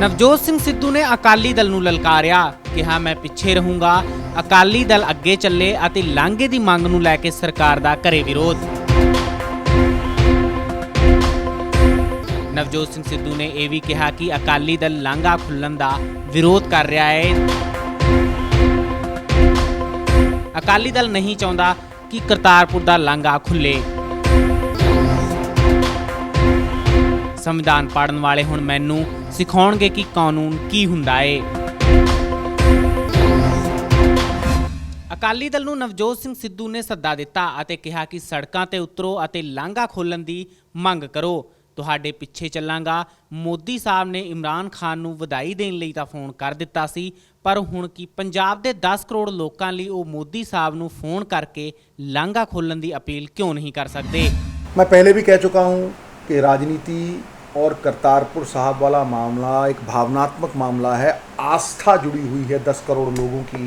ਨਵਜੋਤ ਸਿੰਘ ਸਿੱਧੂ ਨੇ ਅਕਾਲੀ ਦਲ ਨੂੰ ਲਲਕਾਰਿਆ, ਕਿਹਾ ਮੈਂ ਪਿੱਛੇ ਰਹੂੰਗਾ। ਅਕਾਲੀ ਦਲ ਅੱਗੇ ਚੱਲੇ ਅਤੇ ਲਾਂਘੇ ਦੀ ਮੰਗ ਨੂੰ ਲੈ ਕੇ ਸਰਕਾਰ ਦਾ ਕਰੇ ਵਿਰੋਧ। ਨਵਜੋਤ ਸਿੰਘ ਸਿੱਧੂ ਨੇ ਇਹ ਵੀ ਕਿਹਾ ਕਿ ਅਕਾਲੀ ਦਲ ਲਾਂਘਾ ਖੁੱਲ੍ਹਣ ਦਾ ਵਿਰੋਧ ਕਰ ਰਿਹਾ ਹੈ। ਅਕਾਲੀ ਦਲ ਨਹੀਂ ਚਾਹੁੰਦਾ ਕਿ ਕਰਤਾਰਪੁਰ ਦਾ ਲਾਂਘਾ ਖੁੱਲੇ। ਸੰਵਿਧਾਨ ਪੜ੍ਹਨ ਵਾਲੇ ਹੁਣ ਮੈਨੂੰ ਸਿਖਾਉਣਗੇ ਕਿ ਕਾਨੂੰਨ ਕੀ ਹੁੰਦਾ ਏ। ਅਕਾਲੀ ਦਲ ਨੂੰ ਨਵਜੋਤ ਸਿੰਘ ਸਿੱਧੂ ਨੇ ਸੱਦਾ ਦਿੱਤਾ ਅਤੇ ਕਿਹਾ ਕਿ ਸੜਕਾਂ ਤੇ ਉਤਰੋ ਅਤੇ ਲਾਂਘਾ ਖੋਲ੍ਹਣ ਦੀ ਮੰਗ ਕਰੋ। ਤੁਹਾਡੇ ਪਿੱਛੇ ਚੱਲਾਂਗਾ। ਮੋਦੀ ਸਾਹਿਬ ਨੇ ਇਮਰਾਨ ਖਾਨ ਨੂੰ ਵਧਾਈ ਦੇਣ ਲਈ ਤਾਂ ਫੋਨ ਕਰ ਦਿੱਤਾ ਸੀ, ਪਰ ਹੁਣ ਕੀ ਪੰਜਾਬ ਦੇ 10 ਕਰੋੜ ਲੋਕਾਂ ਲਈ ਉਹ ਮੋਦੀ ਸਾਹਿਬ ਨੂੰ ਫੋਨ ਕਰਕੇ ਲਾਂਘਾ ਖੋਲ੍ਹਣ ਦੀ अपील क्यों नहीं कर सकते। मैं पहले भी कह चुका हूँ कि राजनीति और करतारपुर साहब वाला मामला एक भावनात्मक मामला है। आस्था जुड़ी हुई है, 10 करोड़ लोगों की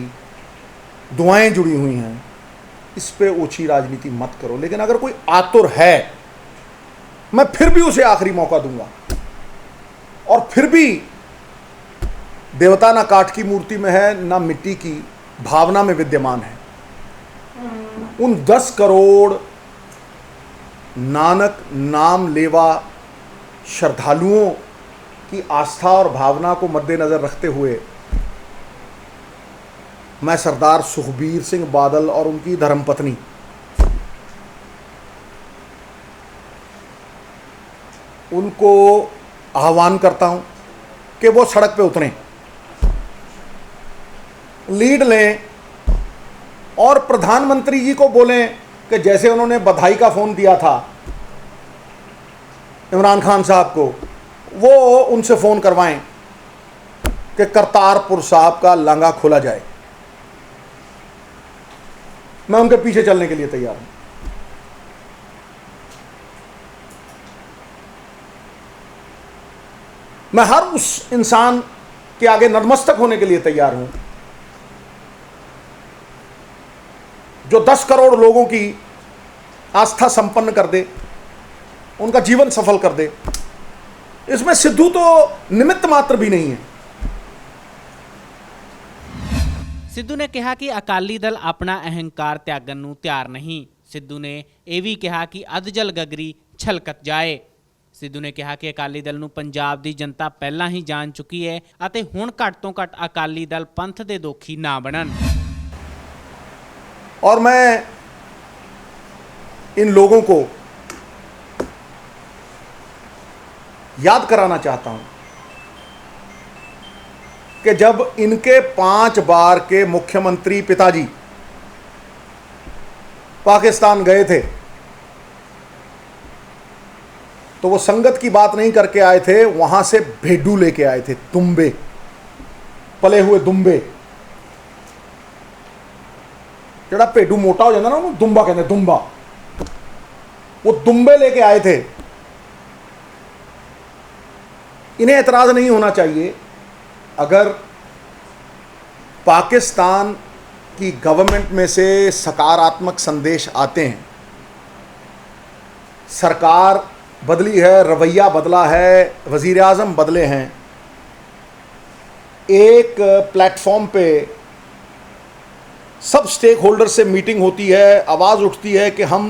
दुआएं जुड़ी हुई हैं। इस पे ओछी राजनीति मत करो। लेकिन अगर कोई आतुर है, मैं फिर भी उसे आखिरी मौका दूंगा। और फिर भी देवता ना काठ की मूर्ति में है, ना मिट्टी की भावना में विद्यमान है। उन 10 करोड़ नानक नाम लेवा श्रद्धालुओं की आस्था और भावना को मद्देनजर रखते हुए मैं सरदार सुखबीर सिंह बादल और उनकी धर्मपत्नी उनको आह्वान करता हूं कि वो सड़क पे उतरें, लीड लें और प्रधानमंत्री जी को बोलें कि जैसे उन्होंने बधाई का फ़ोन दिया था इमरान खान साहब को, वो उनसे फ़ोन करवाएं कि करतारपुर साहब का लांघा खोला जाए। मैं उनके पीछे चलने के लिए तैयार हूं। मैं हर उस इंसान के आगे नतमस्तक होने के लिए तैयार हूं जो 10 करोड़ लोगों की आस्था संपन्न कर दे, उनका जीवन सफल कर दे। इसमें सिद्धू तो निमित्त मात्र भी नहीं है। ਸਿੱਧੂ ਨੇ ਕਿਹਾ ਕਿ ਅਕਾਲੀ ਦਲ ਆਪਣਾ ਅਹੰਕਾਰ ਤਿਆਗਣ ਨੂੰ ਤਿਆਰ ਨਹੀਂ। ਸਿੱਧੂ ਨੇ ਇਹ ਵੀ ਕਿਹਾ ਕਿ ਅਧਜਲ ਗਗਰੀ ਛਲਕਤ ਜਾਏ। ਸਿੱਧੂ ਨੇ ਕਿਹਾ ਕਿ ਅਕਾਲੀ ਦਲ ਨੂੰ ਪੰਜਾਬ ਦੀ ਜਨਤਾ ਪਹਿਲਾਂ ਹੀ ਜਾਣ ਚੁੱਕੀ ਹੈ ਅਤੇ ਹੁਣ ਘੱਟ ਤੋਂ ਘੱਟ ਅਕਾਲੀ ਦਲ ਪੰਥ ਦੇ ਦੋਖੀ ਨਾ ਬਣਨ। और मैं इन लोगों को याद कराना चाहता हूं कि जब इनके 5 बार के मुख्यमंत्री पिताजी पाकिस्तान गए थे तो वो संगत की बात नहीं करके आए थे, वहां से भेडू लेके आए थे, दुम्बे, पले हुए दुम्बे। जड़ा भेडू मोटा हो जाता ना उन्होंने दुम्बा कहते, दुम्बा। वो दुम्बे लेके आए थे। इन्हें एतराज नहीं होना चाहिए अगर पाकिस्तान की गवर्नमेंट में से सकारात्मक संदेश आते हैं। सरकार बदली है, रवैया बदला है, वज़ीर आज़म बदले हैं। एक प्लेटफॉर्म पे सब स्टेक होल्डर से मीटिंग होती है, आवाज़ उठती है कि हम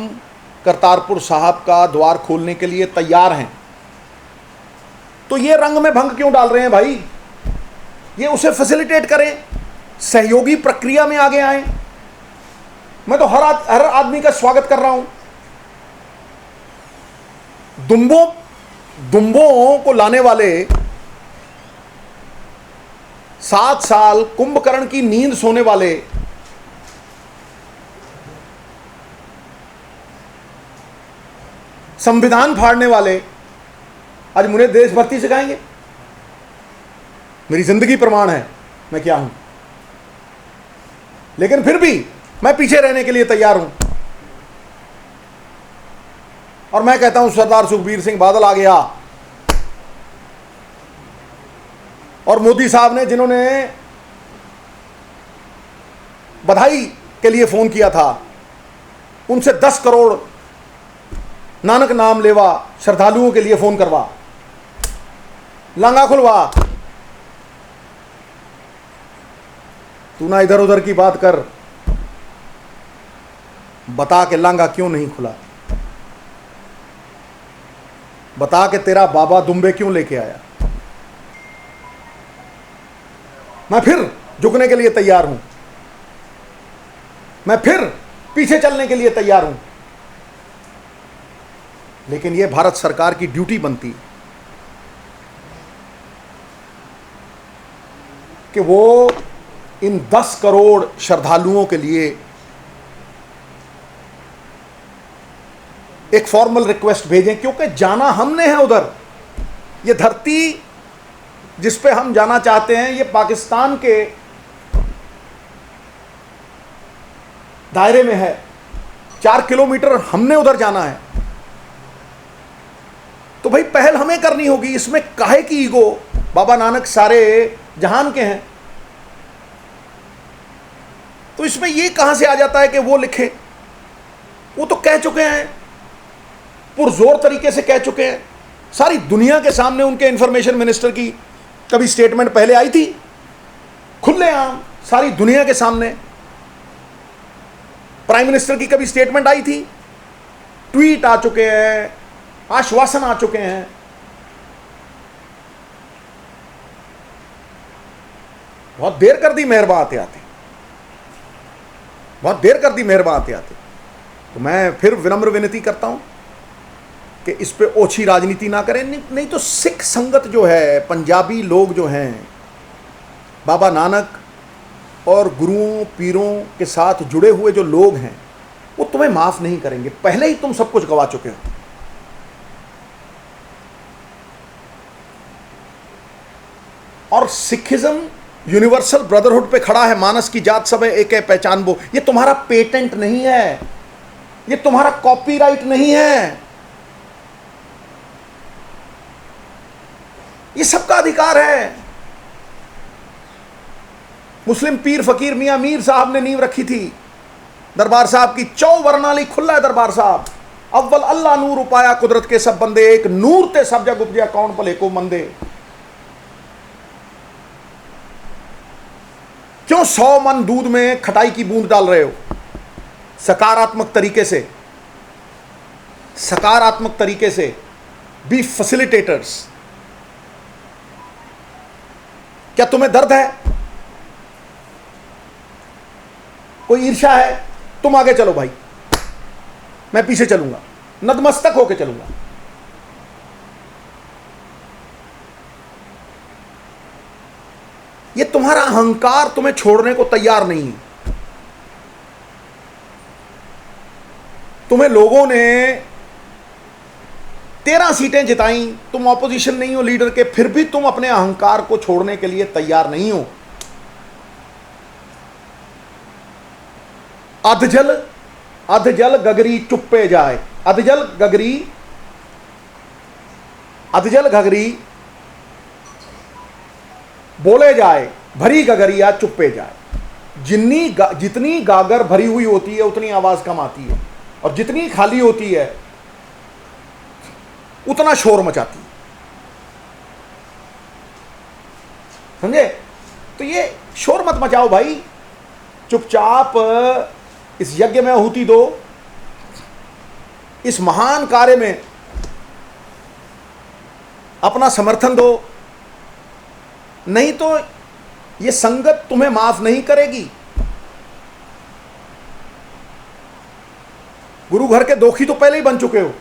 करतारपुर साहब का द्वार खोलने के लिए तैयार हैं। तो ये रंग में भंग क्यों डाल रहे हैं भाई? ये उसे फैसिलिटेट करें, सहयोगी प्रक्रिया में आगे आए। मैं तो हर आदमी का स्वागत कर रहा हूं। दुम्बों को लाने वाले 7 साल कुंभकर्ण की नींद सोने वाले संविधान फाड़ने वाले आज मुझे देशभक्ति सिखाएंगे। मेरी जिंदगी प्रमाण है मैं क्या हूं। लेकिन फिर भी मैं पीछे रहने के लिए तैयार हूं। और मैं कहता हूं सरदार सुखबीर सिंह बादल आ गया और मोदी साहब ने जिन्होंने बधाई के लिए फोन किया था उनसे 10 करोड़ नानक नाम लेवा श्रद्धालुओं के लिए फोन करवा, लांघा खुलवा, तू ना इधर उधर की बात कर, बता के लांगा क्यों नहीं खुला, बता के तेरा बाबा दुम्बे क्यों लेके आया। मैं फिर झुकने के लिए तैयार हूं, मैं फिर पीछे चलने के लिए तैयार हूं, लेकिन यह भारत सरकार की ड्यूटी बनती है कि वो इन 10 करोड़ श्रद्धालुओं के लिए एक फॉर्मल रिक्वेस्ट भेजें, क्योंकि जाना हमने है उधर। ये धरती जिस पे हम जाना चाहते हैं, ये पाकिस्तान के दायरे में है। 4 किलोमीटर हमने उधर जाना है, तो भाई पहल हमें करनी होगी। इसमें काहे की ईगो? बाबा नानक सारे जहान के हैं, तो इसमें ये कहां से आ जाता है कि वो लिखे? वो तो कह चुके हैं, पुरजोर तरीके से कह चुके हैं। सारी दुनिया के सामने उनके इंफॉर्मेशन मिनिस्टर की कभी स्टेटमेंट पहले आई थी? खुलेआम सारी दुनिया के सामने प्राइम मिनिस्टर की कभी स्टेटमेंट आई थी? ट्वीट आ चुके हैं, आश्वासन आ चुके हैं। बहुत देर कर दी मेहरबान आते आते, बहुत देर कर दी मेहरबान आते आते। तो मैं फिर विनम्र विनती करता हूं कि इस पे ओछी राजनीति ना करें। नहीं तो सिख संगत जो है, पंजाबी लोग जो हैं, बाबा नानक और गुरुओं पीरों के साथ जुड़े हुए जो लोग हैं, वो तुम्हें माफ नहीं करेंगे। पहले ही तुम सब कुछ गवा चुके हो। और सिखिज्म यूनिवर्सल ब्रदरहुड पे खड़ा है। मानस की जात सब है, एक है पहचान वो। ये तुम्हारा पेटेंट नहीं है, ये तुम्हारा कॉपीराइट नहीं है, ये सबका अधिकार है। मुस्लिम पीर फकीर मियां मीर साहब ने नींव रखी थी दरबार साहब की। चौवर्णाली खुला है दरबार साहब। अव्वल अल्लाह नूर उपाया कुदरत के सब बंदे, एक नूर ते सब जग उपजिया कौन भले को मंदे। क्यों 100 मन दूध में खटाई की बूंद डाल रहे हो? सकारात्मक तरीके से, सकारात्मक तरीके से बी फैसिलिटेटर्स। क्या तुम्हें दर्द है? कोई ईर्ष्या है? तुम आगे चलो भाई, मैं पीछे चलूंगा, नतमस्तक होकर चलूंगा। ये तुम्हारा अहंकार तुम्हें छोड़ने को तैयार नहीं है। तुम्हें लोगों ने 13 सीटें जिताई, तुम ऑपोजिशन नहीं हो लीडर के, फिर भी तुम अपने अहंकार को छोड़ने के लिए तैयार नहीं हो। अधजल अधजल गगरी चुप्पे जाए, अधजल गगरी, अधजल गगरी बोले जाए, भरी गगरिया चुप्पे जाए। जितनी गागर भरी हुई होती है उतनी आवाज कम आती है, और जितनी खाली होती है उतना शोर मचाती है। समझे? तो ये शोर मत मचाओ भाई, चुपचाप इस यज्ञ में आहुति दो, इस महान कार्य में अपना समर्थन दो। नहीं तो ये संगत तुम्हें माफ नहीं करेगी। गुरु घर के दोखी तो पहले ही बन चुके हो।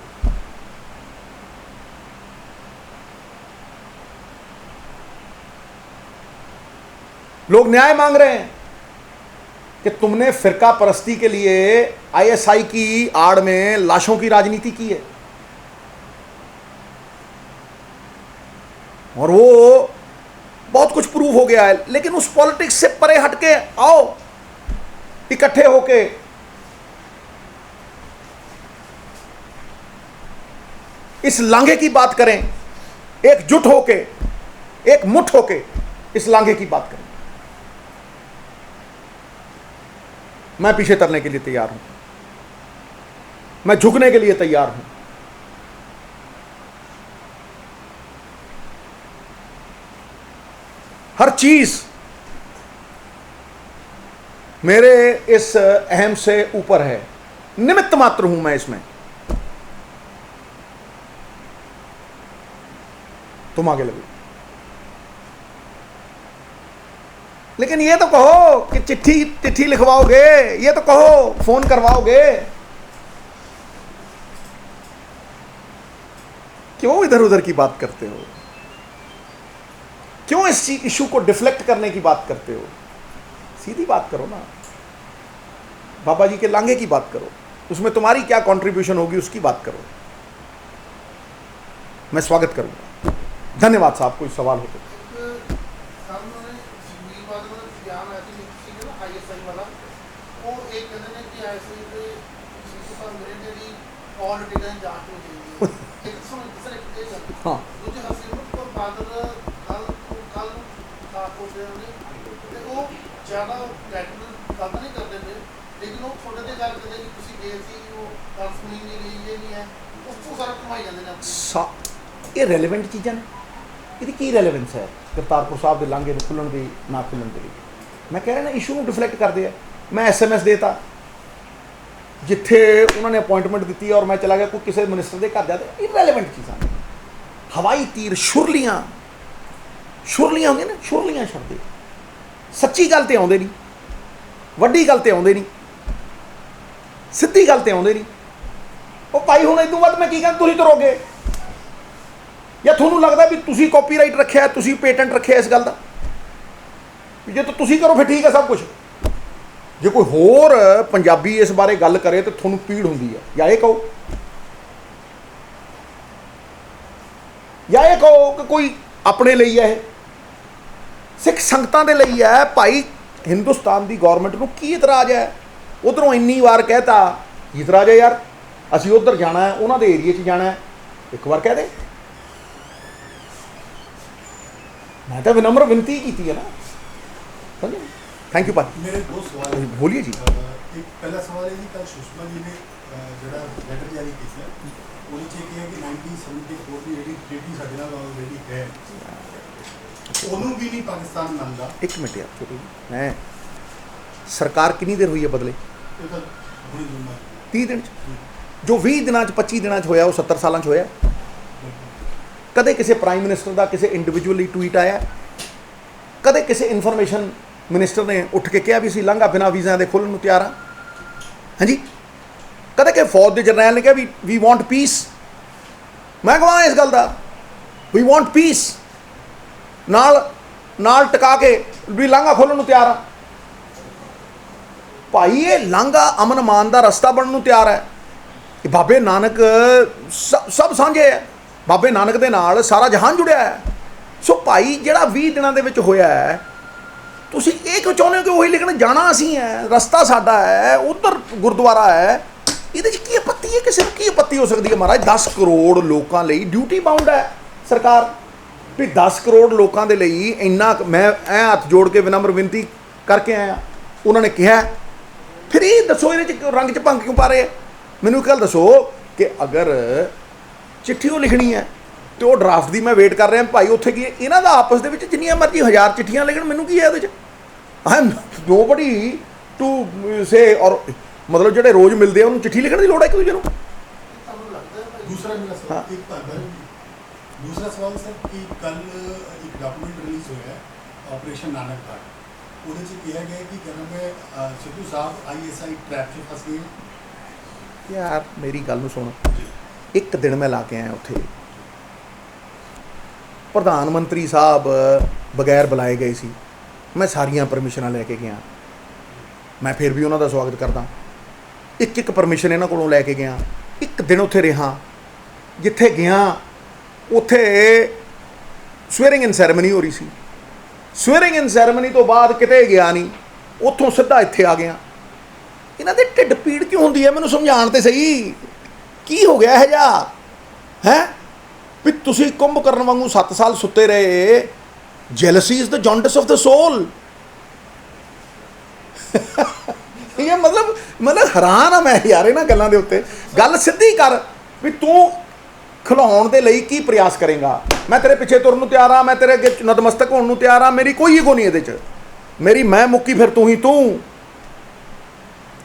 लोग न्याय मांग रहे हैं कि तुमने फिरका परस्ती के लिए आईएसआई की आड़ में लाशों की राजनीति की है, और वो बहुत कुछ प्रूव हो गया है। लेकिन उस पॉलिटिक्स से परे हटके आओ, इकट्ठे होके इस लांघे की बात करें, एकजुट होके, एक मुठ होके इस लांघे की बात करें। मैं पीछे तरने के लिए तैयार हूं, मैं झुकने के लिए तैयार हूं। हर चीज मेरे इस अहम से ऊपर है, निमित्त मात्र हूं मैं इसमें। तुम आगे लगो। लेकिन ये तो कहो कि चिट्ठी चिट्ठी लिखवाओगे, ये तो कहो फोन करवाओगे। क्यों इधर उधर की बात करते हो? क्यों इस इशू को डिफ्लेक्ट करने की बात करते हो? सीधी बात करो ना। बाबा जी के लांघे की बात करो, उसमें तुम्हारी क्या कंट्रीब्यूशन होगी उसकी बात करो। मैं स्वागत करूंगा। धन्यवाद साहब। कोई सवाल हो तो। हाँ, ਇਹ ਰੈਲੇਵੈਂਟ ਚੀਜ਼ਾਂ ਨੇ। ਇਹਦੀ ਕੀ ਰੈਲੇਵੈਂਸ ਹੈ ਕਰਤਾਰਪੁਰ ਸਾਹਿਬ ਦੇ ਲਾਂਘੇ ਨੂੰ ਖੁੱਲ੍ਹਣ ਦੀ ਨਾ ਖੁੱਲ੍ਹਣ ਦੇ ਲਈ? ਮੈਂ ਕਹਿ ਰਿਹਾ ਨਾ, ਇਸ਼ੂ ਨੂੰ ਡਿਫਲੈਕਟ ਕਰਦੇ ਆ। ਮੈਂ SMS ਦੇਤਾ, ਜਿੱਥੇ ਉਹਨਾਂ ਨੇ ਅਪਾਇੰਟਮੈਂਟ ਦਿੱਤੀ ਔਰ ਮੈਂ ਚਲਾ ਗਿਆ ਕੋਈ ਕਿਸੇ ਮਿਨਿਸਟਰ ਦੇ ਘਰ ਜਾ ਕੇ। ਇਰਰੈਲੇਵੈਂਟ ਚੀਜ਼ਾਂ ਨੇ। ਹਵਾਈ ਤੀਰ, ਛੁਰਲੀਆਂ ਹੁੰਦੀਆਂ ਨਾ, ਛੁਰਲੀਆਂ ਛੱਡਦੇ। ਸੱਚੀ ਗੱਲ ਤੇ ਆਉਂਦੇ ਨਹੀਂ, ਵੱਡੀ ਗੱਲ ਤੇ ਆਉਂਦੇ ਨਹੀਂ, ਸਿੱਧੀ ਗੱਲ ਤੇ ਆਉਂਦੇ ਨਹੀਂ। ਉਹ ਭਾਈ ਹੁਣ ਇਦੋਂ ਬਾਅਦ ਮੈਂ ਕੀ ਕਹਾਂ? ਤੁਸੀਂ ਤੁਰੋਗੇ ਜਾਂ ਤੁਹਾਨੂੰ ਲੱਗਦਾ ਵੀ ਤੁਸੀਂ ਕਾਪੀਰਾਈਟ ਰੱਖਿਆ, ਤੁਸੀਂ ਪੇਟੈਂਟ ਰੱਖਿਆ ਇਸ ਗੱਲ ਦਾ? ਜੇ ਤਾਂ ਤੁਸੀਂ ਕਰੋ ਫਿਰ ਠੀਕ ਹੈ ਸਭ ਕੁਝ। ਜੇ ਕੋਈ ਹੋਰ ਪੰਜਾਬੀ ਇਸ ਬਾਰੇ ਗੱਲ ਕਰੇ ਤਾਂ ਤੁਹਾਨੂੰ ਪੀੜ ਹੁੰਦੀ ਹੈ। ਜਾਂ ਇਹ ਕਹੋ ਕਿ ਕੋਈ ਆਪਣੇ ਲਈ ਹੈ, ਇਹ ਸਿੱਖ ਸੰਗਤਾਂ ਦੇ ਲਈ ਹੈ। ਭਾਈ ਹਿੰਦੁਸਤਾਨ ਦੀ ਗੌਰਮੈਂਟ ਨੂੰ ਕੀ ਇਤਰਾਜ਼ ਹੈ? ਉਧਰੋਂ ਇੰਨੀ ਵਾਰ ਕਹਿਤਾ, ਇਤਰਾਜ਼ ਹੈ ਯਾਰ, ਅਸੀਂ ਉਧਰ ਜਾਣਾ ਹੈ, ਉਹਨਾਂ ਦੇ ਏਰੀਏ 'ਚ ਜਾਣਾ ਹੈ, ਇੱਕ ਵਾਰ ਕਹਿ ਦੇ। मैं तो विनम्र विनती की है ना। समझे? थैंक यू भाई। मेरे दो सवाल हैं। बोलिए जी। एक पहला सवाल है जी, कल सुषमा जी ने जो लैटर जारी किया ਉਹਦੇ 'ਚ ਇਹ ਹੈ ਕਿ 1974 ਦੀ ਜਿਹੜੀ ਟ੍ਰੀਟੀ ਸਾਡੇ ਨਾਲ ਆਲਰੇਡੀ ਹੈ, ਉਹਨੂੰ ਵੀ ਨਹੀਂ ਪਾਕਿਸਤਾਨ ਮੰਨਦਾ। एक मिनट यार छोटू जी, मैं सरकार कितनी देर हुई है बदले? ਇਹ ਤਾਂ ਹੁਣੇ ਜੁਮਾ 30 दिन च। जो 20 ਦਿਨਾਂ 'ਚ 25 ਦਿਨਾਂ 'ਚ ਹੋਇਆ ਉਹ 70 ਸਾਲਾਂ 'ਚ ਹੋਇਆ। ਕਦੇ ਕਿਸੇ ਪ੍ਰਾਈਮ ਮਿਨਿਸਟਰ ਦਾ ਕਿਸੇ ਇੰਡੀਵਿਜੂਅਲੀ ਟਵੀਟ ਆਇਆ? ਕਦੇ ਕਿਸੇ ਇਨਫੋਰਮੇਸ਼ਨ ਮਿਨਿਸਟਰ ਨੇ ਉੱਠ ਕੇ ਕਿਹਾ ਵੀ ਅਸੀਂ ਲਾਂਘਾ ਬਿਨਾਂ ਵੀਜ਼ਿਆਂ ਦੇ ਖੋਲ੍ਹਣ ਨੂੰ ਤਿਆਰ ਹਾਂ? ਹਾਂਜੀ, ਕਦੇ ਕਿ ਫੌਜ ਦੇ ਜਰਨੈਲ ਨੇ ਕਿਹਾ ਵੀ ਵੀ ਵਾਂਟ ਪੀਸ? ਮੈਂ ਕਹਾਂ ਇਸ ਗੱਲ ਦਾ, ਵੀ ਵਾਂਟ ਪੀਸ ਨਾਲ ਟਿਕਾ ਕੇ ਵੀ ਲਾਂਘਾ ਖੋਲ੍ਹਣ ਨੂੰ ਤਿਆਰ ਆ। ਭਾਈ ਇਹ ਲਾਂਘਾ ਅਮਨ ਮਾਨ ਦਾ ਰਸਤਾ ਬਣਨ ਨੂੰ ਤਿਆਰ ਹੈ। ਇਹ ਬਾਬੇ ਨਾਨਕ ਸਭ ਸਾਂਝੇ ਹੈ। ਬਾਬੇ ਨਾਨਕ ਦੇ ਨਾਲ ਸਾਰਾ ਜਹਾਨ ਜੁੜਿਆ ਹੈ। ਸੋ ਭਾਈ ਜਿਹੜਾ 20 ਦਿਨਾਂ ਦੇ ਵਿੱਚ ਹੋਇਆ ਹੈ, ਤੁਸੀਂ ਇਹ ਕਿਉਂ ਚਾਹੁੰਦੇ ਹੋ ਕਿ ਉਹੀ ਲਿਖਣ ਜਾਣਾ ਅਸੀਂ ਹੈ, ਰਸਤਾ ਸਾਡਾ ਹੈ, ਉੱਧਰ ਗੁਰਦੁਆਰਾ ਹੈ? ਇਹਦੇ 'ਚ ਕੀ ਆਪੱਤੀ ਹੈ? ਕਿਸੇ ਨੂੰ ਕੀ ਆਪੱਤੀ ਹੋ ਸਕਦੀ ਹੈ? ਮਹਾਰਾਜ 10 ਕਰੋੜ ਲੋਕਾਂ ਲਈ ਡਿਊਟੀ ਬਾਉਂਡ ਹੈ ਸਰਕਾਰ ਵੀ 10 ਕਰੋੜ ਲੋਕਾਂ ਦੇ ਲਈ ਇੰਨਾ। ਮੈਂ ਐ ਹੱਥ ਜੋੜ ਕੇ ਵਿਨਮਰ ਬੇਨਤੀ ਕਰਕੇ ਆਇਆ। ਉਹਨਾਂ ਨੇ ਕਿਹਾ, ਫਿਰ ਇਹ ਦੱਸੋ ਇਹਦੇ 'ਚ ਰੰਗ 'ਚ ਭੰਗ ਕਿਉਂ ਪਾ ਰਹੇ? ਮੈਨੂੰ ਇੱਕ ਗੱਲ ਦੱਸੋ ਕਿ ਅਗਰ ਚਿੱਠੀ ਉਹ ਲਿਖਣੀ ਹੈ ਤੇ ਉਹ ਡਰਾਫਟ ਦੀ ਮੈਂ ਵੇਟ ਕਰ ਰਿਹਾ ਭਾਈ, ਉੱਥੇ ਕੀ ਇਹਨਾਂ ਦਾ ਆਪਸ ਦੇ ਵਿੱਚ ਜਿੰਨੀਆਂ ਮਰਜ਼ੀ 1000 ਚਿੱਠੀਆਂ ਲਿਖਣ, ਮੈਨੂੰ ਕੀ ਹੈ ਉਹਦੇ 'ਚ? I am nobody to say. ਔਰ ਮਤਲਬ ਜਿਹੜੇ ਰੋਜ਼ ਮਿਲਦੇ ਆ ਉਹਨੂੰ ਚਿੱਠੀ ਲਿਖਣ ਦੀ ਲੋੜ ਹੈ ਇੱਕ ਦੂਜੇ ਨੂੰ? दूसरा मेरा सवाल एक दूसरा सवाल सर कि कल एक डॉक्यूमेंट रिलीज हुआ है ऑपरेशन नानक घाट, ਉਹਦੇ 'ਚ ਕਿਹਾ ਗਿਆ ਕਿ ਜਨਮ में सिद्धू साहब ISI ट्रैप 'ਚ फंस गए। ਯਾਰ ਮੇਰੀ ਗੱਲ ਨੂੰ ਸੁਣ। ਇੱਕ ਦਿਨ ਮੈਂ ਲਾ ਕੇ ਆਇਆ ਉੱਥੇ। ਪ੍ਰਧਾਨ ਮੰਤਰੀ ਸਾਹਿਬ ਬਗੈਰ ਬੁਲਾਏ ਗਏ ਸੀ। ਮੈਂ ਸਾਰੀਆਂ ਪਰਮਿਸ਼ਨਾਂ ਲੈ ਕੇ ਗਿਆ। ਮੈਂ ਫਿਰ ਵੀ ਉਹਨਾਂ ਦਾ ਸਵਾਗਤ ਕਰਦਾ। ਇੱਕ ਪਰਮਿਸ਼ਨ ਇਹਨਾਂ ਕੋਲੋਂ ਲੈ ਕੇ ਗਿਆ। ਇੱਕ ਦਿਨ ਉੱਥੇ ਰਿਹਾ। ਜਿੱਥੇ ਗਿਆ ਉੱਥੇ ਸਵੇਰਿੰਗ ਇਨ ਸੈਰੇਮਨੀ ਹੋ ਰਹੀ ਸੀ। ਸਵੇਰਿੰਗ ਇਨ ਸੈਰੇਮਨੀ ਤੋਂ ਬਾਅਦ ਕਿਤੇ ਗਿਆ ਨਹੀਂ, ਉੱਥੋਂ ਸਿੱਧਾ ਇੱਥੇ ਆ ਗਿਆ। ਇਹਨਾਂ ਦੇ ਢਿੱਡ ਪੀੜ ਕਿਉਂ ਹੁੰਦੀ ਹੈ? ਮੈਨੂੰ ਸਮਝਾਉਣ ਤੇ ਸਹੀ। ਕੀ ਹੋ ਗਿਆ ਇਹ ਜਿਹਾ ਹੈ ਵੀ ਤੁਸੀਂ ਕੁੰਭ ਕਰਨ ਵਾਂਗੂ 7 ਸਾਲ ਸੁੱਤੇ ਰਹੇ? Jealousy is the jaundice of the soul. ਇਹ ਮਤਲਬ ਹੈਰਾਨ ਆ ਮੈਂ ਯਾਰ ਇਹਨਾਂ ਗੱਲਾਂ ਦੇ ਉੱਤੇ। ਗੱਲ ਸਿੱਧੀ ਕਰ ਵੀ ਤੂੰ ਖਿਲਾਉਣ ਦੇ ਲਈ ਕੀ ਪ੍ਰਯਾਸ ਕਰੇਗਾ। ਮੈਂ ਤੇਰੇ ਪਿੱਛੇ ਤੁਰਨ ਨੂੰ ਤਿਆਰ ਹਾਂ, ਮੈਂ ਤੇਰੇ ਅੱਗੇ ਨਤਮਸਤਕ ਹੋਣ ਨੂੰ ਤਿਆਰ ਹਾਂ। ਮੇਰੀ ਕੋਈ ਈਗੋ ਨਹੀਂ ਇਹਦੇ 'ਚ। ਮੇਰੀ ਮੈਂ ਮੁੱਕੀ ਫਿਰ ਤੂੰ ਹੀ ਤੂੰ।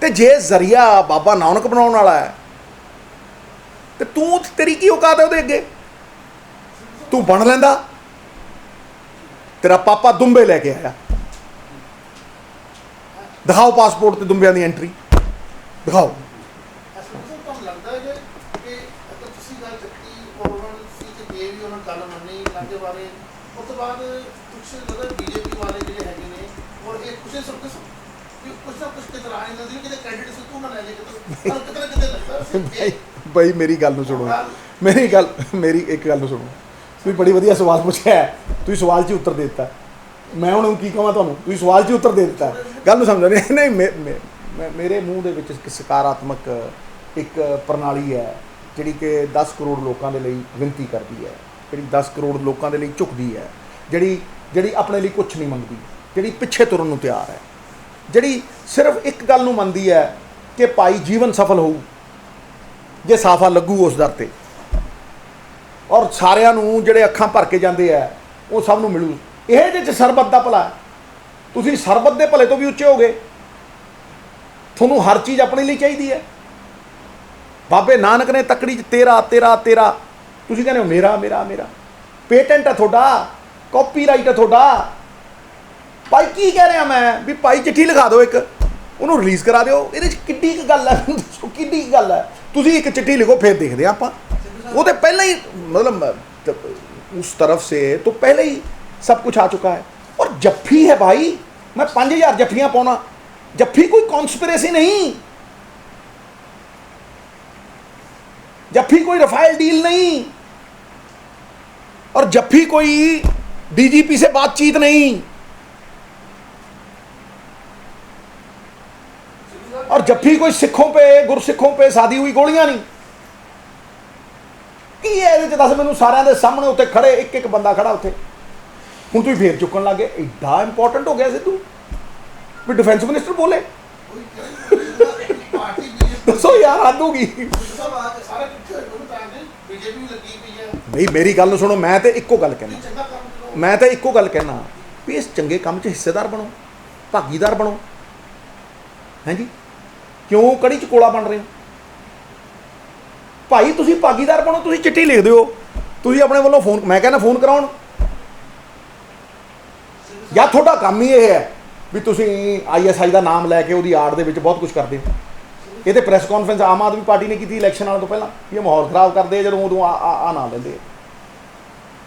ਤੇ ਜੇ ਜ਼ਰੀਆ ਬਾਬਾ ਨਾਨਕ ਬਣਾਉਣ ਵਾਲਾ ਹੈ ਤੇ ਤੂੰ, ਤੇਰੀ ਕੀ ਔਕਾਤ ਹੈ ਉਹਦੇ ਅੱਗੇ? ਤੂੰ ਬਣ ਲੈਂਦਾ। ਤੇਰਾ ਪਾਪਾ ਦੁੰਬੇ ਲੈ ਕੇ ਆਇਆ, ਦਿਖਾਓ ਪਾਸਪੋਰਟ ਤੇ ਦੁੰਬਿਆਂ ਦੀ ਐਂਟਰੀ ਦਿਖਾਓ। ਤੁਹਾਨੂੰ ਲੱਗਦਾ ਹੈ ਕਿ ਅਗਰ ਤੁਸੀਂ ਗੱਲ ਚੱਕੀ ਔਰ ਉਹਨਾਂ ਨੇ ਤੁਸੀਂ ਤੇ ਜੇ ਵੀ ਉਹਨਾਂ ਗੱਲ ਮੰਨੀ ਇਲਾਕੇ ਬਾਰੇ, ਉਸ ਤੋਂ ਬਾਅਦ ਕੁਛ ਲੱਗਦਾ ਬੀਜੇਪੀ ਵਾਲੇ ਜਿਹੜੇ ਹੈਗੇ ਨੇ ਔਰ ਇਹ ਕੁਛ ਸਭ ਕਿ ਕੁਛ ਨਾ ਕੁਛ ਕਿਤੇ ਰਾਹ ਨਹੀਂ ਲੱਗਦੀ, ਕਿਤੇ ਕ੍ਰੈਡਿਟ ਸਿੱਧੂ ਨਾ ਲੈ ਜੇ ਕਿਤੇ ਕਿਤੇ ਨਾ ਕਿਤੇ ਲੱਗਦਾ ਬਈ ਮੇਰੀ ਗੱਲ ਨੂੰ ਸੁਣੋ, ਮੇਰੀ ਇੱਕ ਗੱਲ ਨੂੰ ਸੁਣੋ। ਤੁਸੀਂ ਬੜੀ ਵਧੀਆ ਸਵਾਲ ਪੁੱਛਿਆ ਹੈ, ਤੁਸੀਂ ਸਵਾਲ 'ਚ ਹੀ ਉੱਤਰ ਦੇ ਦਿੱਤਾ। ਮੈਂ ਹੁਣ ਕੀ ਕਹਾਂ ਤੁਹਾਨੂੰ, ਤੁਸੀਂ ਸਵਾਲ 'ਚ ਹੀ ਉੱਤਰ ਦੇ ਦਿੱਤਾ, ਗੱਲ ਨੂੰ ਸਮਝ ਨਹੀਂ। ਮੇਰੇ ਮੂੰਹ ਦੇ ਵਿੱਚ ਇੱਕ ਸਕਾਰਾਤਮਕ ਇੱਕ ਪ੍ਰਣਾਲੀ ਹੈ ਜਿਹੜੀ ਕਿ 10 ਕਰੋੜ ਲੋਕਾਂ ਦੇ ਲਈ ਵਿਨਤੀ ਕਰਦੀ ਹੈ, ਜਿਹੜੀ 10 ਕਰੋੜ ਲੋਕਾਂ ਦੇ ਲਈ ਝੁਕਦੀ ਹੈ, ਜਿਹੜੀ ਆਪਣੇ ਲਈ ਕੁਛ ਨਹੀਂ ਮੰਗਦੀ, ਜਿਹੜੀ ਪਿੱਛੇ ਤੁਰਨ ਨੂੰ ਤਿਆਰ ਹੈ, ਜਿਹੜੀ ਸਿਰਫ ਇੱਕ ਗੱਲ ਨੂੰ ਮੰਨਦੀ ਹੈ ਕਿ ਭਾਈ ਜੀਵਨ ਸਫਲ ਹੋਊ ਜੇ ਸਾਫਾ ਲੱਗੂ ਉਸ ਦਰ 'ਤੇ, ਔਰ ਸਾਰਿਆਂ ਨੂੰ ਜਿਹੜੇ ਅੱਖਾਂ ਭਰ ਕੇ ਜਾਂਦੇ ਆ ਉਹ ਸਭ ਨੂੰ ਮਿਲੂ। ਇਹ ਜਿਹੇ 'ਚ ਸਰਬੱਤ ਦਾ ਭਲਾ ਹੈ। ਤੁਸੀਂ ਸਰਬੱਤ ਦੇ ਭਲੇ ਤੋਂ ਵੀ ਉੱਚੇ ਹੋ ਗਏ। ਤੁਹਾਨੂੰ ਹਰ ਚੀਜ਼ ਆਪਣੇ ਲਈ ਚਾਹੀਦੀ ਹੈ। ਬਾਬੇ ਨਾਨਕ ਨੇ ਤਕੜੀ 'ਚ ਤੇਰਾ ਤੇਰਾ ਤੇਰਾ, ਤੁਸੀਂ ਕਹਿੰਦੇ ਹੋ ਮੇਰਾ ਮੇਰਾ ਮੇਰਾ। ਪੇਟੈਂਟ ਹੈ ਤੁਹਾਡਾ, ਕਾਪੀਰਾਈਟ ਹੈ ਤੁਹਾਡਾ। ਭਾਈ ਕੀ ਕਹਿ ਰਿਹਾ ਮੈਂ ਵੀ ਭਾਈ ਚਿੱਠੀ ਲਿਖਾ ਦਿਓ, ਇੱਕ ਉਹਨੂੰ ਰਿਲੀਜ਼ ਕਰਾ ਦਿਓ। ਇਹਦੇ 'ਚ ਕਿੱਡੀ ਕੁ ਗੱਲ ਹੈ, ਦੱਸੋ ਕਿੱਡੀ ਕੁ ਗੱਲ ਹੈ। ਤੁਸੀਂ ਇੱਕ ਚਿੱਠੀ ਲਿਖੋ, ਫਿਰ ਦੇਖਦੇ ਹਾਂ ਆਪਾਂ। वो तो पहले ही मतलब उस तरफ से तो पहले ही सब कुछ आ चुका है। और जफ्फी है भाई, मैं 5000 जफ्फियां पाना, जफ्फी कोई कॉन्स्पिरेसी नहीं, जफ्फी कोई रफाइल डील नहीं, और जफ्फी कोई डीजीपी से बातचीत नहीं, और जफ्फी कोई सिखों पे गुरसिखों पे साधी हुई गोलियां नहीं। ਕੀ ਹੈ ਇਹਦੇ 'ਚ ਦੱਸ ਮੈਨੂੰ? ਸਾਰਿਆਂ ਦੇ ਸਾਹਮਣੇ ਉੱਤੇ ਖੜੇ, ਇੱਕ ਇੱਕ ਬੰਦਾ ਖੜਾ ਉੱਥੇ। ਹੁਣ ਤੁਸੀਂ ਫੇਰ ਚੁੱਕਣ ਲੱਗੇ, ਐਡਾ ਇੰਪੋਰਟੈਂਟ ਹੋ ਗਿਆ ਸਿੱਧੂ ਵੀ ਡਿਫੈਂਸ ਮਿਨਿਸਟਰ ਬੋਲੇ। ਦੱਸੋ ਯਾਰ, ਹੱਦ ਹੋ ਗਈ। ਨਹੀਂ ਮੇਰੀ ਗੱਲ ਨੂੰ ਸੁਣੋ, ਮੈਂ ਤੇ ਇੱਕੋ ਗੱਲ ਕਹਿਣਾ, ਵੀ ਇਸ ਚੰਗੇ ਕੰਮ 'ਚ ਹਿੱਸੇਦਾਰ ਬਣੋ, ਭਾਗੀਦਾਰ ਬਣੋ। ਹਾਂਜੀ, ਕਿਉਂ ਕੜੀ 'ਚ ਕੋਲਾ ਬਣ ਰਹੇ ਹੋ? ਭਾਈ ਤੁਸੀਂ ਭਾਗੀਦਾਰ ਬਣੋ, ਤੁਸੀਂ ਚਿੱਠੀ ਲਿਖ ਦਿਓ, ਤੁਸੀਂ ਆਪਣੇ ਵੱਲੋਂ ਫੋਨ, ਮੈਂ ਕਹਿੰਦਾ ਫੋਨ ਕਰਾਉਣ, ਜਾਂ ਤੁਹਾਡਾ ਕੰਮ ਹੀ ਇਹ ਹੈ ਵੀ ਤੁਸੀਂ ISI ਦਾ ਨਾਮ ਲੈ ਕੇ ਉਹਦੀ ਆੜ ਦੇ ਵਿੱਚ ਬਹੁਤ ਕੁਝ ਕਰਦੇ ਹੋ। ਇਹ ਤੇ press conference Aam Aadmi party ਨੇ ਕੀਤੀ ਇਲੈਕਸ਼ਨ ਆਉਣ ਤੋਂ ਪਹਿਲਾਂ, ਇਹ ਮਾਹੌਲ ਖਰਾਬ ਕਰਦੇ ਜਦੋਂ ਉਦੋਂ ਆ ਨਾ ਲੈਂਦੇ।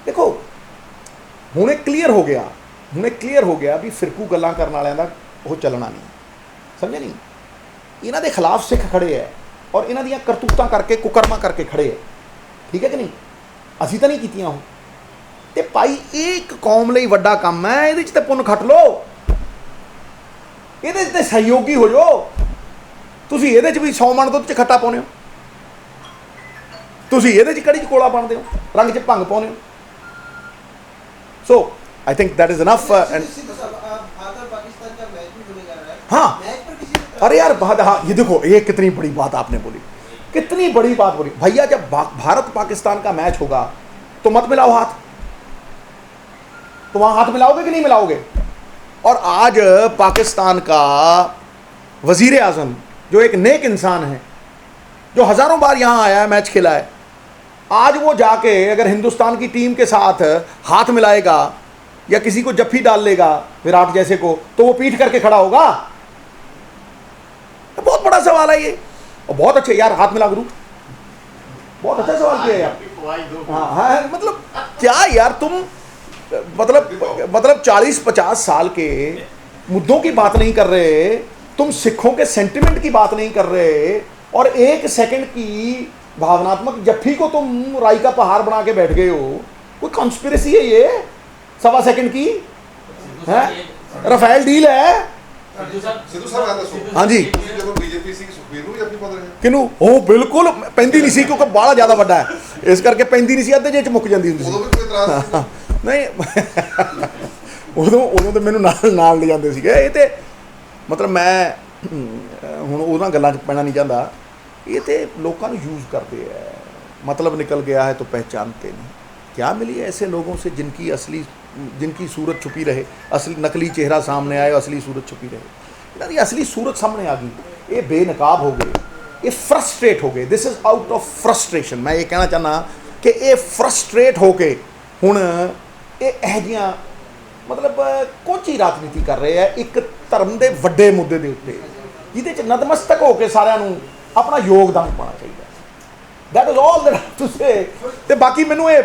ਦੇਖੋ ਹੁਣ ਇਹ ਕਲੀਅਰ ਹੋ ਗਿਆ ਵੀ ਫਿਰਕੂ ਗੱਲਾਂ ਕਰਨ ਵਾਲਿਆਂ ਦਾ ਉਹ ਚੱਲਣਾ ਨਹੀਂ, ਸਮਝੇ ਨਹੀਂ? ਇਹਨਾਂ ਦੇ ਖਿਲਾਫ ਸਿੱਖ ਖੜੇ ਹੈ ਔਰ ਇਹਨਾਂ ਦੀਆਂ ਕਰਤੂਤਾਂ ਕਰਕੇ, ਕੁਕਰਮਾਂ ਕਰਕੇ ਖੜੇ ਹੈ, ਠੀਕ ਹੈ ਕਿ ਨਹੀਂ? ਅਸੀਂ ਤਾਂ ਨਹੀਂ ਕੀਤੀਆਂ ਉਹ। ਤੇ ਭਾਈ ਇਹ ਇੱਕ ਕੌਮ ਲਈ ਵੱਡਾ ਕੰਮ ਹੈ, ਇਹਦੇ 'ਚ ਤਾਂ ਪੁੰਨ ਖੱਟ ਲਓ, ਇਹਦੇ 'ਚ ਤਾਂ ਸਹਿਯੋਗੀ ਹੋ ਜਾਓ। ਤੁਸੀਂ ਇਹਦੇ 'ਚ ਵੀ 100 ਮਣ ਦੁੱਧ 'ਚ ਖੱਟਾ ਪਾਉਂਦੇ ਹੋ, ਤੁਸੀਂ ਇਹਦੇ 'ਚ ਕੜੀ 'ਚ ਕੋਲਾ ਪਾਉਂਦੇ ਹੋ, ਰੰਗ 'ਚ ਭੰਗ ਪਾਉਂਦੇ ਹੋ। So I think that is enough. हाँ अरे यार हाँ, ये देखो ये कितनी बड़ी बात आपने बोली, कितनी बड़ी बात बोली भैया। जब भारत पाकिस्तान का मैच होगा तो मत मिलाओ हाथ, तो वहां हाथ मिलाओगे कि नहीं मिलाओगे? और आज पाकिस्तान का वजीर आजम जो एक नेक इंसान है, जो हज़ारों बार यहाँ आया है, मैच खेला है, आज वो जाके अगर हिंदुस्तान की टीम के साथ हाथ मिलाएगा या किसी को जफ्फी डाल लेगा विराट जैसे को, तो वो पीठ करके खड़ा होगा? तो बहुत बड़ा सवाल है ये। और बहुत अच्छे यार, हाथ मिला गुरु, बहुत अच्छा सवाल किया यार। हाँ हाँ, मतलब क्या यार तुम, मतलब 40-50 साल के मुद्दों की बात नहीं कर रहे तुम, सिखों के सेंटिमेंट की बात नहीं कर रहे, और 1 सेकंड की भावनात्मक जफ्फी को तुम राई का पहाड़ बना के बैठ गए हो। कोई कॉन्स्पिरेसी है ये 1.25 सेकंड की है, रफेल डील है। सिद्धू साहब ਗੱਲ ਦੱਸੋ। ਹਾਂਜੀ ਜਦੋਂ ਬੀਜੇਪੀ ਸੀ ਸੁਖਬੀਰ ਨੂੰ ਜੱਫੀ ਪਾ ਰਹੇ ਕਿਨੂੰ? ਉਹ ਬਿਲਕੁਲ ਪੈਂਦੀ ਨਹੀਂ ਸੀ ਕਿਉਂਕਿ ਬਾਹਲਾ ਜ਼ਿਆਦਾ ਵੱਡਾ ਹੈ, ਇਸ ਕਰਕੇ ਪੈਂਦੀ ਨਹੀਂ ਸੀ, ਅੱਧੇ ਜੇ ਚ ਮੁੱਕ ਜਾਂਦੀ ਹੁੰਦੀ ਸੀ। ਉਦੋਂ ਵੀ ਕੋਈ ਇਤਰਾਜ਼ ਸੀ? ਨਹੀਂ ਉਦੋਂ ਤਾਂ ਮੈਨੂੰ ਨਾਲ ਲੈ ਜਾਂਦੇ ਸੀਗੇ। ਇਹ ਤੇ ਮਤਲਬ ਮੈਂ ਹੁਣ ਉਹਨਾਂ ਗੱਲਾਂ 'ਚ ਪੈਣਾ ਨਹੀਂ ਚਾਹੁੰਦਾ। ये तो लोगों को यूज़ करते हैं, मतलब निकल गया है तो पहचानते नहीं। क्या मिली है ऐसे लोगों से जिनकी सूरत छुपी रहे, असली नकली चेहरा सामने आए, असली सूरत छुपी रहे। इन्होंने असली सूरत सामने आ गई। ਇਹ ਬੇਨਕਾਬ ਹੋ ਗਏ, ਇਹ ਫਰਸਟ੍ਰੇਟ ਹੋ ਗਏ। This is out of frustration. ਮੈਂ ਇਹ ਕਹਿਣਾ ਚਾਹੁੰਦਾ ਕਿ ਇਹ ਫਰਸਟ੍ਰੇਟ ਹੋ ਕੇ ਹੁਣ ਇਹ ਇਹੋ ਜਿਹੀਆਂ ਮਤਲਬ ਕੋਝੀ ਰਾਜਨੀਤੀ ਕਰ ਰਹੇ ਆ ਇੱਕ ਧਰਮ ਦੇ ਵੱਡੇ ਮੁੱਦੇ ਦੇ ਉੱਤੇ, ਜਿਹਦੇ 'ਚ ਨਤਮਸਤਕ ਹੋ ਕੇ ਸਾਰਿਆਂ ਨੂੰ ਆਪਣਾ ਯੋਗਦਾਨ ਪਾਉਣਾ ਚਾਹੀਦਾ। That is all that to say. ਤੇ ਬਾਕੀ ਮੈਨੂੰ ਇਹ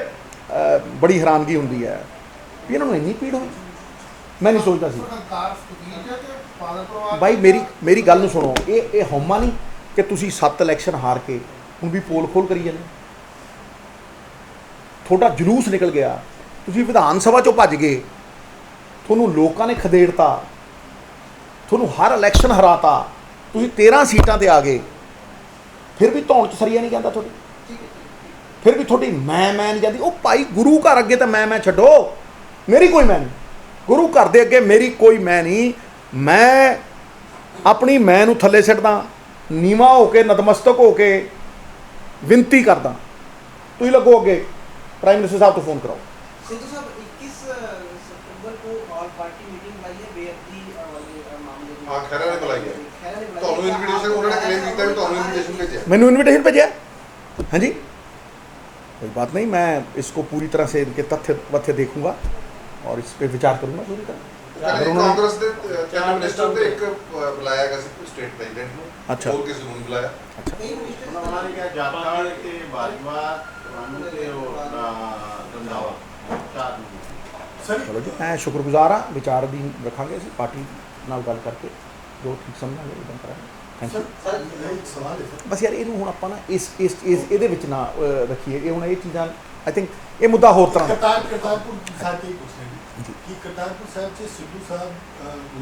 ਬੜੀ ਹੈਰਾਨਗੀ ਹੁੰਦੀ ਹੈ ਵੀ ਇਹਨਾਂ ਨੂੰ ਇੰਨੀ ਪੀੜ ਹੋਈ। ਮੈਂ ਨਹੀਂ ਸੋਚਦਾ ਸੀ ਭਾਈ। ਮੇਰੀ ਗੱਲ ਨੂੰ ਸੁਣੋ, ਇਹ ਹਉਮਾ ਨਹੀਂ ਕਿ ਤੁਸੀਂ 7 ਇਲੈਕਸ਼ਨ ਹਾਰ ਕੇ ਹੁਣ ਵੀ ਪੋਲ ਖੋਲ ਕਰੀ ਜਾਂਦੇ। ਤੁਹਾਡਾ ਜਲੂਸ ਨਿਕਲ ਗਿਆ, ਤੁਸੀਂ ਵਿਧਾਨ ਸਭਾ 'ਚੋਂ ਭੱਜ ਗਏ, ਤੁਹਾਨੂੰ ਲੋਕਾਂ ਨੇ ਖਦੇੜਤਾ, ਤੁਹਾਨੂੰ ਹਰ ਇਲੈਕਸ਼ਨ ਹਰਾਤਾ, ਤੁਸੀਂ 13 ਸੀਟਾਂ ਤੇ ਆ ਗਏ, ਫਿਰ ਵੀ ਧੌਣ 'ਚ ਸਰੀਆ ਨਹੀਂ ਜਾਂਦਾ ਤੁਹਾਡੀ, ਫਿਰ ਵੀ ਤੁਹਾਡੀ ਮੈਂ ਨਹੀਂ ਜਾਂਦੀ। ਉਹ ਭਾਈ ਗੁਰੂ ਘਰ ਅੱਗੇ ਤਾਂ ਮੈਂ ਛੱਡੋ, ਮੇਰੀ ਕੋਈ ਮੈਂ ਨਹੀਂ। ਗੁਰੂ ਘਰ ਦੇ ਅੱਗੇ ਮੇਰੀ ਕੋਈ ਮੈਂ ਨਹੀਂ। ਮੈਂ ਆਪਣੀ ਮੈਂ ਨੂੰ ਥੱਲੇ ਸਿੱਟਦਾ, ਨੀਵਾਂ ਹੋ ਕੇ ਨਤਮਸਤਕ ਹੋ ਕੇ ਵਿਨਤੀ ਕਰਦਾ, ਤੁਸੀਂ ਲੱਗੋ ਅੱਗੇ ਪ੍ਰਾइम मिनिस्टर साहब को फोन कराओ। सिद्धू साहब 21 सितंबर को ऑल पार्टी मीटिंग बुलाई है बेअदबी वाले मामले में। हाँ, खैरा ने बुलाई है। खैरा ने बुलाई ਤੁਹਾਨੂੰ है। ਇਨਵੀਟੇਸ਼ਨ ਉਹਨਾਂ ਨੇ ਕਲੇਮ ਕੀਤਾ ਵੀ ਤੁਹਾਨੂੰ ਇਨਵੀਟੇਸ਼ਨ ਭੇਜਿਆ। मैंने इन्विटेशन भेजा। हाँ जी, कोई बात नहीं, मैं इसको पूरी तरह से इनके तथ्य देखूंगा और इस पर विचार करूंगा पूरी तरह। अगर उन्होंने ਕਾਂਗਰਸ ਦੇ 3 ਮਿਨਿਸਟਰ ਤੇ ਇੱਕ ਬੁਲਾਇਆ ਗਿਆ ਸੀ ਸਟੇਟ ਪ੍ਰੈਜ਼ੀਡੈਂਟ ਨੂੰ, ਅੱਛਾ। ਹੋਰ ਕਿਸੇ ਨੂੰ ਨਹੀਂ ਬੁਲਾਇਆ। कई मिनिस्टर ਉਹਨਾਂ ਨੇ ਕਿਹਾ ਜਾਖੜ ਤੇ ਬਾਜਵਾ ਤੁਹਾਨੂੰ ਤੇ ਉਹ ਰੰਧਾਵਾ ਚਾਰ ਨੂੰ सर चलो जी, मैं शुक्रगुजार हाँ, विचार अधीन रखांगे ਅਸੀਂ ਪਾਰਟੀ ਨਾਲ ਗੱਲ ਕਰਕੇ ਜੋ ਠੀਕ ਸਮਝਾਂਗੇ ਉਦੋਂ ਕਰਾਂਗੇ। Thank you. सर एक सवाल है सर। ਬਸ ਯਾਰ ਇਹਨੂੰ ਹੁਣ ਆਪਾਂ ਨਾ ਇਸ ਇਹਦੇ ਵਿੱਚ ਨਾ ਰੱਖੀਏ। ਇਹ ਹੁਣ ਇਹ ਚੀਜ਼ਾਂ ਆਈ ਥਿੰਕ ਇਹ ਮੁੱਦਾ ਹੋਰ ਤਰ੍ਹਾਂ ਦਾ। करतारपुर साहब के पूछ रहे हैं कि करतारपुर साहब से सिद्धू साहब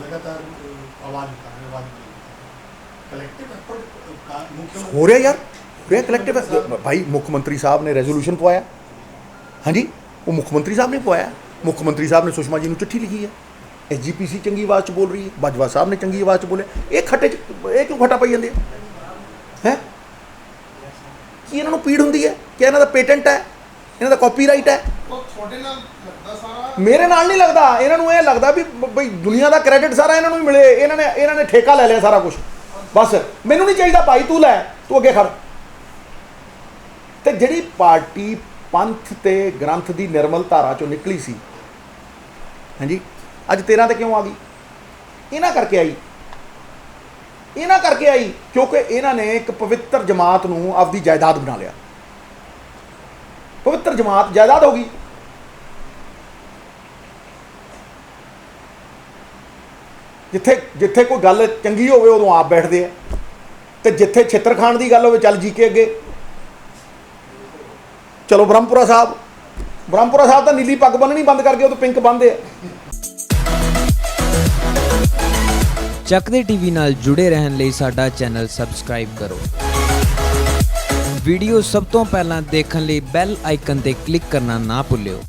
लगातार आवाज उठा रहे हैं, कलेक्टिव एफर्ट मुख्यमंत्री ਹੋ ਰਿਹਾ ਯਾਰ, ਹੋ ਰਿਹਾ ਕਲੈਕਟਿਵ। ਭਾਈ ਮੁੱਖ ਮੰਤਰੀ ਸਾਹਿਬ ਨੇ ਰੈਜ਼ੋਲੂਸ਼ਨ ਪਵਾਇਆ। ਹਾਂਜੀ, ਉਹ ਮੁੱਖ ਮੰਤਰੀ ਸਾਹਿਬ ਨੇ ਪਵਾਇਆ। ਮੁੱਖ ਮੰਤਰੀ ਸਾਹਿਬ ਨੇ ਸੁਸ਼ਮਾ ਜੀ ਨੂੰ ਚਿੱਠੀ ਲਿਖੀ ਹੈ। SGPC ਚੰਗੀ ਆਵਾਜ਼ 'ਚ ਬੋਲ ਰਹੀ ਹੈ, ਬਾਜਵਾ ਸਾਹਿਬ ਨੇ ਚੰਗੀ ਆਵਾਜ਼ 'ਚ ਬੋਲਿਆ। ਇਹ ਖੱਟੇ 'ਚ ਇਹ ਕਿਉਂ ਖੱਟਾ ਪਈ ਜਾਂਦੇ ਹੈ? ਕੀ ਇਹਨਾਂ ਨੂੰ ਪੀੜ ਹੁੰਦੀ ਹੈ ਕਿ ਇਹਨਾਂ ਦਾ ਪੇਟੈਂਟ ਹੈ, ਇਹਨਾਂ ਦਾ ਕਾਪੀਰਾਈਟ ਹੈ? ਮੇਰੇ ਨਾਲ ਨਹੀਂ ਲੱਗਦਾ। ਇਹਨਾਂ ਨੂੰ ਇਹ ਲੱਗਦਾ ਵੀ ਬਈ ਦੁਨੀਆ ਦਾ ਕ੍ਰੈਡਿਟ ਸਾਰਾ ਇਹਨਾਂ ਨੂੰ ਹੀ ਮਿਲੇ। ਇਹਨਾਂ ਨੇ ਠੇਕਾ ਲੈ ਲਿਆ ਸਾਰਾ ਕੁਝ। ਬਸ ਮੈਨੂੰ ਨਹੀਂ ਚਾਹੀਦਾ ਭਾਈ, ਤੂੰ ਲੈ, ਤੂੰ ਅੱਗੇ ਖੜ। ਤੇ ਜਿਹੜੀ ਪਾਰਟੀ ਪੰਥ ਤੇ ਗ੍ਰੰਥ ਦੀ ਨਿਰਮਲ ਧਾਰਾ ਚੋਂ ਨਿਕਲੀ ਸੀ, ਹਾਂਜੀ, ਅੱਜ 13 ਤੇ ਕਿਉਂ ਆ ਗਈ? ਇਹਨਾਂ ਕਰਕੇ ਆਈ ਕਿਉਂਕਿ ਇਹਨਾਂ ਨੇ ਇੱਕ ਪਵਿੱਤਰ ਜਮਾਤ ਨੂੰ ਆਪਦੀ ਜਾਇਦਾਦ ਬਣਾ ਲਿਆ। ਪਵਿੱਤਰ ਜਮਾਤ ਜਾਇਦਾਦ ਹੋ ਗਈ। ਜਿੱਥੇ ਕੋਈ ਗੱਲ ਚੰਗੀ ਹੋਵੇ ਉਦੋਂ ਆਪ ਬੈਠਦੇ ਆ, ਤੇ ਜਿੱਥੇ ਛਿੱਤਰ ਖਾਣ ਦੀ ਗੱਲ ਹੋਵੇ ਚੱਲ ਜੀ ਕੇ ਅੱਗੇ ਚਲੋ। ਬ੍ਰਹਮਪੁਰਾ ਸਾਹਿਬ ਤਾਂ ਨੀਲੀ ਪੱਗ ਬੰਨਣੀ ਬੰਦ ਕਰਕੇ ਉਹ ਤਾਂ ਪਿੰਕ ਬੰਨ੍ਹਦੇ ਆ। ਚੱਕਦੇ ਟੀਵੀ ਨਾਲ ਜੁੜੇ ਰਹਿਣ ਲਈ ਸਾਡਾ ਚੈਨਲ ਸਬਸਕ੍ਰਾਈਬ ਕਰੋ। ਵੀਡੀਓ ਸਭ ਤੋਂ ਪਹਿਲਾਂ ਦੇਖਣ ਲਈ ਬੈਲ ਆਈਕਨ ਤੇ ਕਲਿੱਕ ਕਰਨਾ ਨਾ ਭੁੱਲਿਓ।